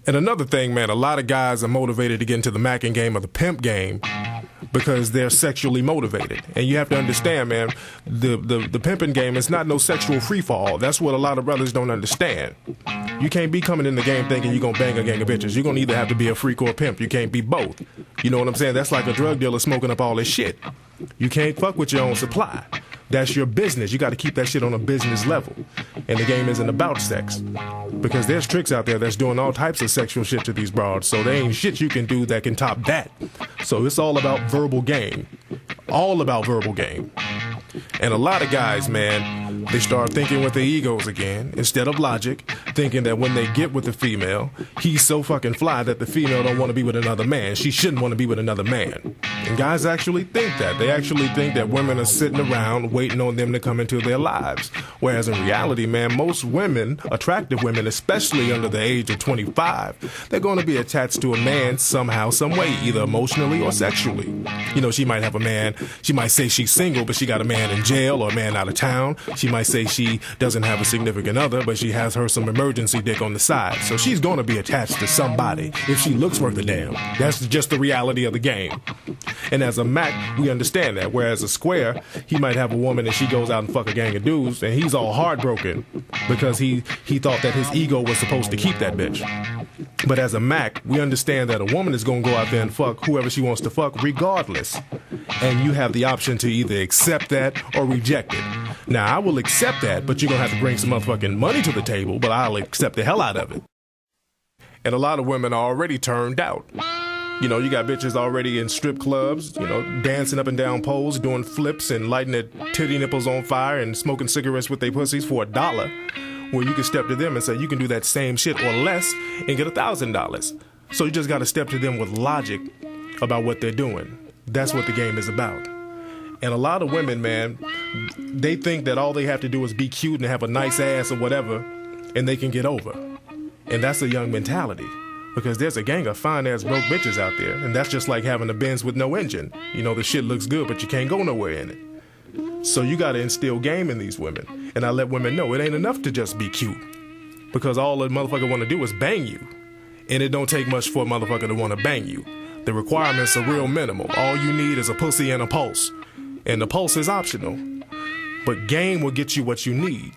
And another thing, man, a lot of guys are motivated to get into the macking game or the pimp game because they're sexually motivated. And you have to understand, man, the pimping game is not no sexual free-for-all. That's what a lot of brothers don't understand. You can't be coming in the game thinking you're going to bang a gang of bitches. You're going to either have to be a freak or a pimp. You can't be both. You know what I'm saying? That's like a drug dealer smoking up all this shit. You can't fuck with your own supply. That's your business. You got to keep that shit on a business level. And the game isn't about sex. Because there's tricks out there that's doing all types of sexual shit to these broads. So there ain't shit you can do that can top that. So it's all about verbal game. All about verbal game. And a lot of guys, man, they start thinking with their egos again instead of logic, thinking that when they get with the female, he's so fucking fly that the female don't want to be with another man. She shouldn't want to be with another man. And guys actually think that. They actually think that women are sitting around waiting on them to come into their lives. Whereas in reality, man, most women, attractive women, especially under the age of 25, they're going to be attached to a man somehow, some way, either emotionally or sexually. You know, she might have a man, she might say she's single, but she got a man in jail or a man out of town. She might say she doesn't have a significant other, but she has her some emergency dick on the side. So she's going to be attached to somebody if she looks worth a damn. That's just the reality of the game. And as a Mac, we understand that. Whereas a square, he might have a woman and she goes out and fuck a gang of dudes and he's all heartbroken because he thought that his ego was supposed to keep that bitch. But as a Mac, we understand that a woman is going to go out there and fuck whoever she wants to fuck regardless. And you have the option to either accept that or reject it. Now, I will accept that, but you're going to have to bring some motherfucking money to the table, but I'll accept the hell out of it. And a lot of women are already turned out. You know, you got bitches already in strip clubs, you know, dancing up and down poles, doing flips and lighting their titty nipples on fire and smoking cigarettes with their pussies for $1. Where you can step to them and say you can do that same shit or less and get $1,000. So you just got to step to them with logic about what they're doing. That's what the game is about. And a lot of women, man, they think that all they have to do is be cute and have a nice ass or whatever, and they can get over. And that's a young mentality. Because there's a gang of fine-ass broke bitches out there, and that's just like having a Benz with no engine. You know, the shit looks good, but you can't go nowhere in it. So you got to instill game in these women. And I let women know it ain't enough to just be cute. Because all a motherfucker want to do is bang you. And it don't take much for a motherfucker to want to bang you. The requirements are real minimal. All you need is a pussy and a pulse. And the pulse is optional. But game will get you what you need.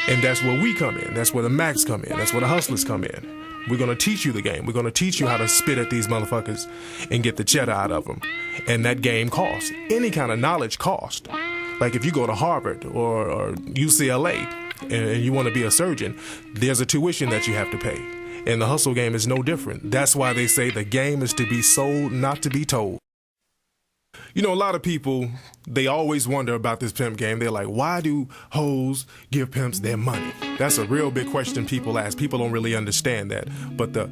And that's where we come in. That's where the Macs come in. That's where the hustlers come in. We're going to teach you the game. We're going to teach you how to spit at these motherfuckers and get the cheddar out of them. And that game costs. Any kind of knowledge costs. Like if you go to Harvard or UCLA and you want to be a surgeon, there's a tuition that you have to pay. And the hustle game is no different. That's why they say the game is to be sold, not to be told. You know, a lot of people, they always wonder about this pimp game. They're like, why do hoes give pimps their money? That's a real big question people ask. People don't really understand that. But the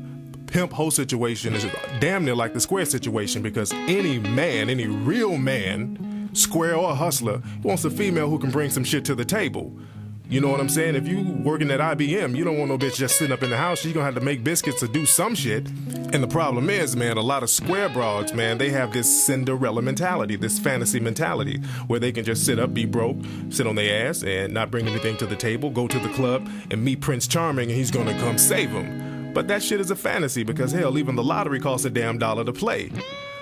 pimp-hoe situation is damn near like the square situation because any man, any real man, square or hustler, wants a female who can bring some shit to the table. You know what I'm saying? If you working at IBM, you don't want no bitch just sitting up in the house. She's gonna have to make biscuits or do some shit. And the problem is, man, a lot of square broads, man, they have this Cinderella mentality, this fantasy mentality, where they can just sit up, be broke, sit on their ass, and not bring anything to the table, go to the club, and meet Prince Charming, and he's gonna come save them. But that shit is a fantasy because, hell, even the lottery costs a damn $1 to play.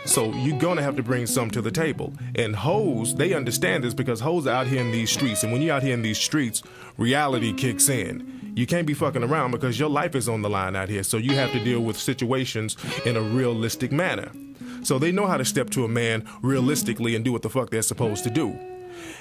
So you're going to have to bring some to the table. And hoes, they understand this because hoes are out here in these streets. And when you're out here in these streets, reality kicks in. You can't be fucking around because your life is on the line out here. So you have to deal with situations in a realistic manner. So they know how to step to a man realistically and do what the fuck they're supposed to do.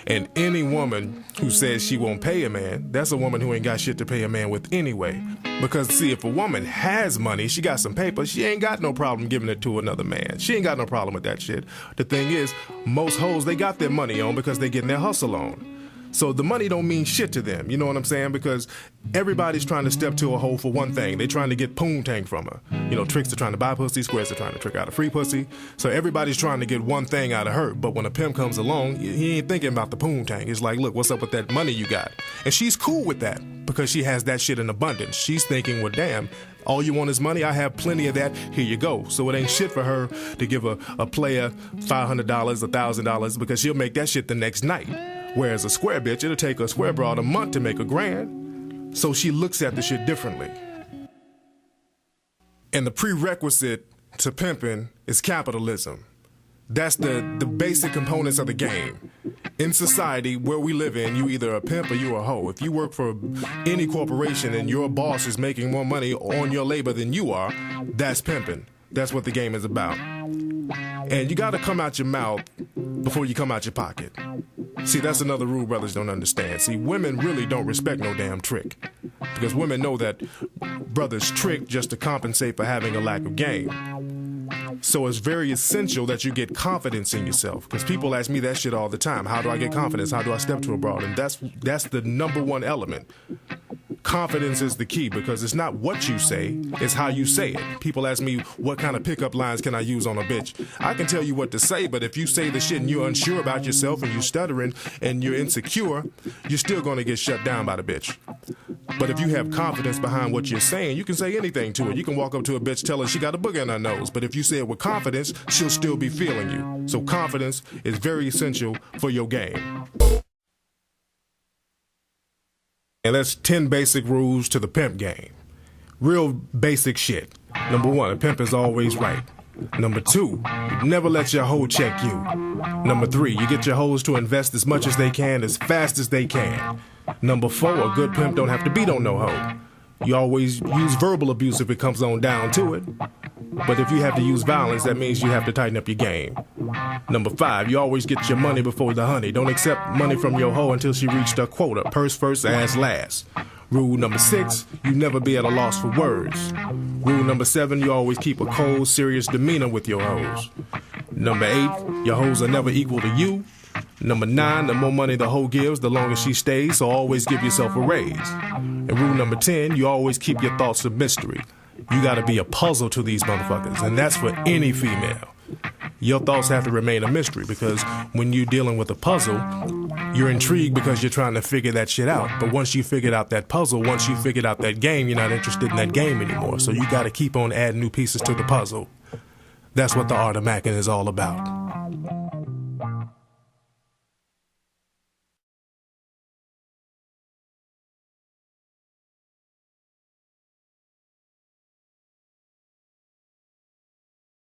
And any woman who says she won't pay a man, that's a woman who ain't got shit to pay a man with anyway. Because, see, if a woman has money, she got some paper, she ain't got no problem giving it to another man. She ain't got no problem with that shit. The thing is, most hoes, they got their money on because they getting their hustle on. So the money don't mean shit to them, you know what I'm saying? Because everybody's trying to step to a hoe for one thing. They trying to get poontang from her. You know, tricks are trying to buy pussy, squares are trying to trick out a free pussy. So everybody's trying to get one thing out of her. But when a pimp comes along, he ain't thinking about the poontang. It's like, look, what's up with that money you got? And she's cool with that because she has that shit in abundance. She's thinking, well, damn, all you want is money? I have plenty of that. Here you go. So it ain't shit for her to give a player $500, $1,000 because she'll make that shit the next night. Whereas a square bitch, it'll take a square broad a month to make $1,000. So she looks at the shit differently. And the prerequisite to pimping is capitalism. That's the basic components of the game. In society where we live in, you either a pimp or you a hoe. If you work for any corporation and your boss is making more money on your labor than you are, that's pimping. That's what the game is about. And you gotta come out your mouth before you come out your pocket. See, that's another rule brothers don't understand. See, women really don't respect no damn trick. Because women know that brothers trick just to compensate for having a lack of game. So it's very essential that you get confidence in yourself. Because people ask me that shit all the time. How do I get confidence? How do I step to a broad? And that's the number one element. Confidence is the key, because it's not what you say, it's how you say it. People ask me, what kind of pickup lines can I use on a bitch? I can tell you what to say, but if you say the shit and you're unsure about yourself and you're stuttering and you're insecure, you're still going to get shut down by the bitch. But if you have confidence behind what you're saying, you can say anything to her. You can walk up to a bitch, tell her she got a booger in her nose. But if you say it with confidence, she'll still be feeling you. So confidence is very essential for your game. And that's 10 basic rules to the pimp game. Real basic shit. Number 1, a pimp is always right. Number 2, you never let your hoe check you. Number 3, you get your hoes to invest as much as they can, as fast as they can. Number 4, a good pimp don't have to beat on no hoe. You always use verbal abuse if it comes on down to it. But if you have to use violence, that means you have to tighten up your game. Number 5, you always get your money before the honey. Don't accept money from your hoe until she reached her quota. Purse first, ass last. Rule number 6, you never be at a loss for words. Rule number 7, you always keep a cold, serious demeanor with your hoes. Number 8, your hoes are never equal to you. Number 9, the more money the hoe gives, the longer she stays, so always give yourself a raise. And rule number 10, you always keep your thoughts a mystery. You gotta be a puzzle to these motherfuckers, and that's for any female. Your thoughts have to remain a mystery, because when you're dealing with a puzzle, you're intrigued because you're trying to figure that shit out. But once you figured out that puzzle, once you figured out that game, you're not interested in that game anymore. So you gotta keep on adding new pieces to the puzzle. That's what the art of macking is all about.